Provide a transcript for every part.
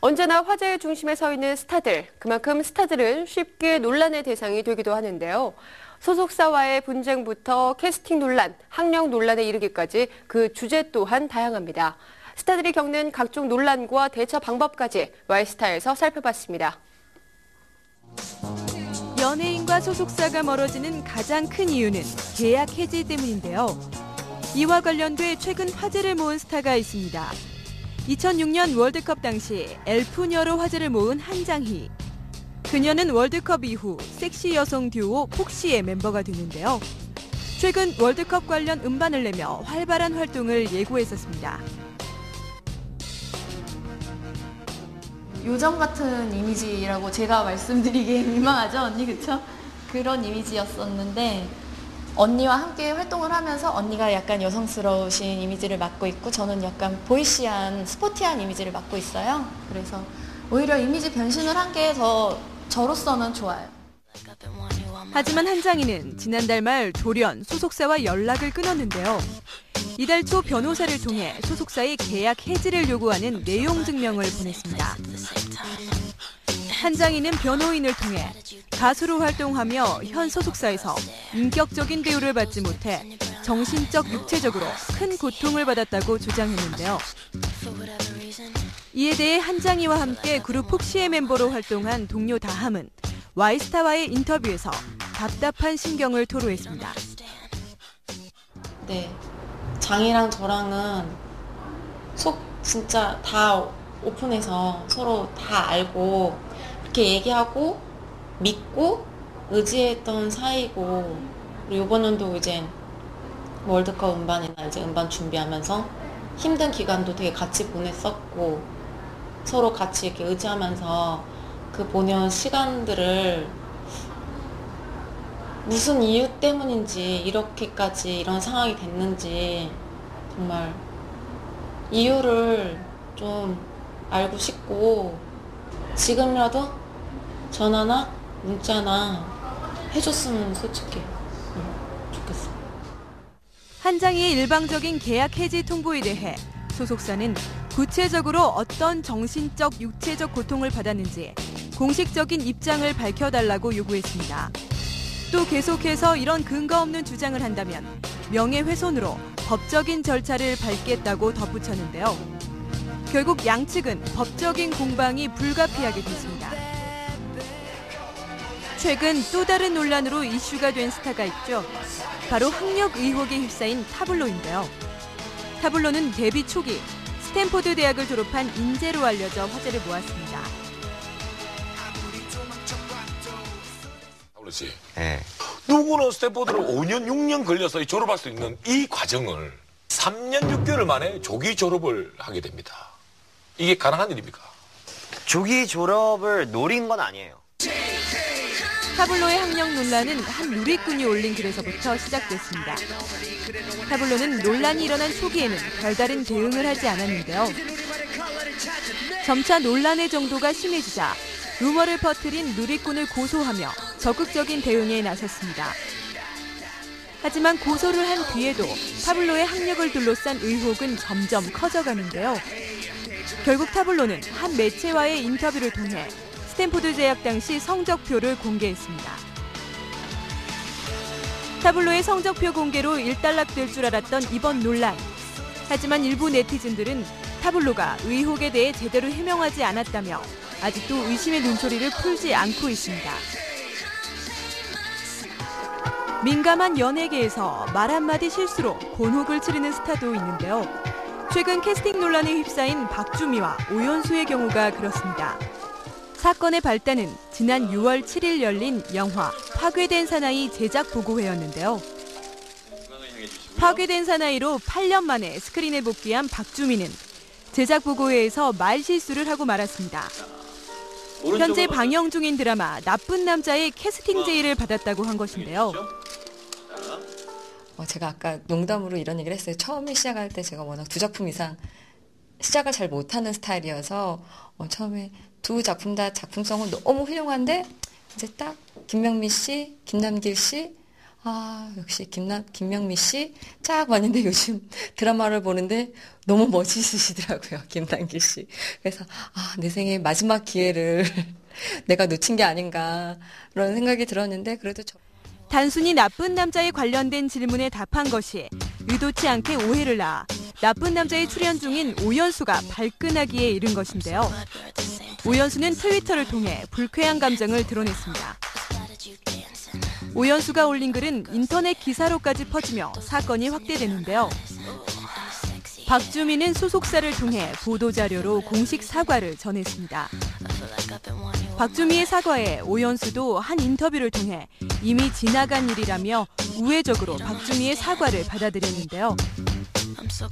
언제나 화제의 중심에 서 있는 스타들, 그만큼 스타들은 쉽게 논란의 대상이 되기도 하는데요. 소속사와의 분쟁부터 캐스팅 논란, 학력 논란에 이르기까지 그 주제 또한 다양합니다. 스타들이 겪는 각종 논란과 대처 방법까지 Y스타에서 살펴봤습니다. 연예인과 소속사가 멀어지는 가장 큰 이유는 계약 해지 때문인데요. 이와 관련돼 최근 화제를 모은 스타가 있습니다. 2006년 월드컵 당시 엘프녀로 화제를 모은 한장희. 그녀는 월드컵 이후 섹시 여성 듀오 폭시의 멤버가 되는데요. 최근 월드컵 관련 음반을 내며 활발한 활동을 예고했었습니다. 요정 같은 이미지라고 제가 말씀드리기에 민망하죠, 언니, 그쵸? 그런 이미지였었는데 언니와 함께 활동을 하면서 언니가 약간 여성스러우신 이미지를 맡고 있고 저는 약간 보이시한, 스포티한 이미지를 맡고 있어요. 그래서 오히려 이미지 변신을 한 게 더 저로서는 좋아요. 하지만 한장희는 지난달 말 돌연 소속사와 연락을 끊었는데요. 이달 초 변호사를 통해 소속사의 계약 해지를 요구하는 내용 증명을 보냈습니다. 한장희는 변호인을 통해 가수로 활동하며 현 소속사에서 인격적인 대우를 받지 못해 정신적, 육체적으로 큰 고통을 받았다고 주장했는데요. 이에 대해 한장희와 함께 그룹 폭시의 멤버로 활동한 동료 다함은 Y스타와의 인터뷰에서 답답한 심경을 토로했습니다. 네, 장이랑 저랑은 속 진짜 다 오픈해서 서로 다 알고 이렇게 얘기하고 믿고 의지했던 사이고, 그리고 이번 연도 이제 월드컵 음반이나 이제 음반 준비하면서 힘든 기간도 되게 같이 보냈었고 서로 같이 이렇게 의지하면서 그 보내온 시간들을 무슨 이유 때문인지 이렇게까지 이런 상황이 됐는지 정말 이유를 좀 알고 싶고 지금이라도 전화나 문자나 해줬으면 솔직히 좋겠어. 한장희의 일방적인 계약 해지 통보에 대해 소속사는 구체적으로 어떤 정신적, 육체적 고통을 받았는지 공식적인 입장을 밝혀달라고 요구했습니다. 또 계속해서 이런 근거 없는 주장을 한다면 명예훼손으로 법적인 절차를 밟겠다고 덧붙였는데요. 결국 양측은 법적인 공방이 불가피하게 됐습니다. 최근 또 다른 논란으로 이슈가 된 스타가 있죠. 바로 학력 의혹에 휩싸인 타블로인데요. 타블로는 데뷔 초기 스탠포드 대학을 졸업한 인재로 알려져 화제를 모았습니다. 그렇지. 네. 누구는 스탠포드를 5년, 6년 걸려서 졸업할 수 있는 이 과정을 3년 6개월 만에 조기 졸업을 하게 됩니다. 이게 가능한 일입니까? 조기 졸업을 노린 건 아니에요. 타블로의 학력 논란은 한 누리꾼이 올린 글에서부터 시작됐습니다. 타블로는 논란이 일어난 초기에는 별다른 대응을 하지 않았는데요. 점차 논란의 정도가 심해지자 루머를 퍼뜨린 누리꾼을 고소하며 적극적인 대응에 나섰습니다. 하지만 고소를 한 뒤에도 타블로의 학력을 둘러싼 의혹은 점점 커져가는데요. 결국 타블로는 한 매체와의 인터뷰를 통해 스탠포드 재학 당시 성적표를 공개했습니다. 타블로의 성적표 공개로 일단락될 줄 알았던 이번 논란. 하지만 일부 네티즌들은 타블로가 의혹에 대해 제대로 해명하지 않았다며 아직도 의심의 눈초리를 풀지 않고 있습니다. 민감한 연예계에서 말 한마디 실수로 곤혹을 치르는 스타도 있는데요. 최근 캐스팅 논란에 휩싸인 박주미와 오연수의 경우가 그렇습니다. 사건의 발단은 지난 6월 7일 열린 영화 파괴된 사나이 제작 보고회였는데요. 파괴된 사나이로 8년 만에 스크린에 복귀한 박주미는 제작 보고회에서 말 실수를 하고 말았습니다. 현재 방영 중인 드라마 나쁜 남자의 캐스팅 제의를 받았다고 한 것인데요. 제가 아까 농담으로 이런 얘기를 했어요. 처음에 시작할 때 제가 워낙 두 작품 이상 시작을 잘 못하는 스타일이어서 처음에 두 작품 다 작품성은 너무 훌륭한데 이제 딱 김명미 씨, 김남길 씨 역시 김명미 씨 쫙 봤는데 요즘 드라마를 보는데 너무 멋있으시더라고요. 김남길 씨. 그래서 내 생애 마지막 기회를 내가 놓친 게 아닌가 그런 생각이 들었는데 그래도 단순히 나쁜 남자에 관련된 질문에 답한 것이 의도치 않게 오해를 낳아 나쁜 남자에 출연 중인 오연수가 발끈하기에 이른 것인데요. 오연수는 트위터를 통해 불쾌한 감정을 드러냈습니다. 오연수가 올린 글은 인터넷 기사로까지 퍼지며 사건이 확대되는데요. 박주민은 소속사를 통해 보도자료로 공식 사과를 전했습니다. 박주미의 사과에 오연수도 한 인터뷰를 통해 이미 지나간 일이라며 우회적으로 박주미의 사과를 받아들였는데요.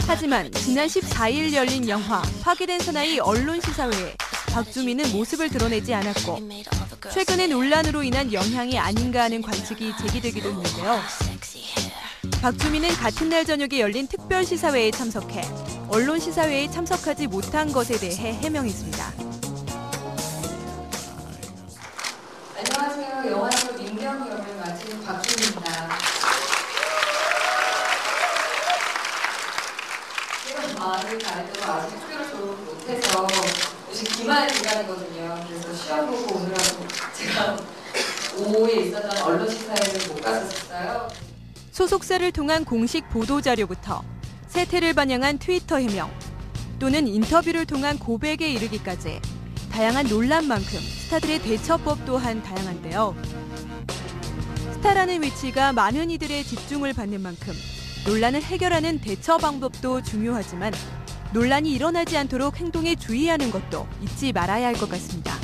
하지만 지난 14일 열린 영화 파괴된 사나이 언론시사회에 박주미는 모습을 드러내지 않았고 최근의 논란으로 인한 영향이 아닌가 하는 관측이 제기되기도 했는데요. 박주미는 같은 날 저녁에 열린 특별시사회에 참석해 언론시사회에 참석하지 못한 것에 대해 해명했습니다. 안녕하세요. 영화배우 민경 역을 맡은 박주미입니다. 제가 마음을 다해도 아직 학교를 졸업 못해서 요즘 기말 기간이거든요. 그래서 시험 보고 오느라고 제가 오후에 있었던 언론 시사회를 못 갔었어요. 소속사를 통한 공식 보도자료부터 세태를 반영한 트위터 해명 또는 인터뷰를 통한 고백에 이르기까지 다양한 논란만큼 스타들의 대처법 또한 다양한데요. 스타라는 위치가 많은 이들의 집중을 받는 만큼 논란을 해결하는 대처 방법도 중요하지만 논란이 일어나지 않도록 행동에 주의하는 것도 잊지 말아야 할 것 같습니다.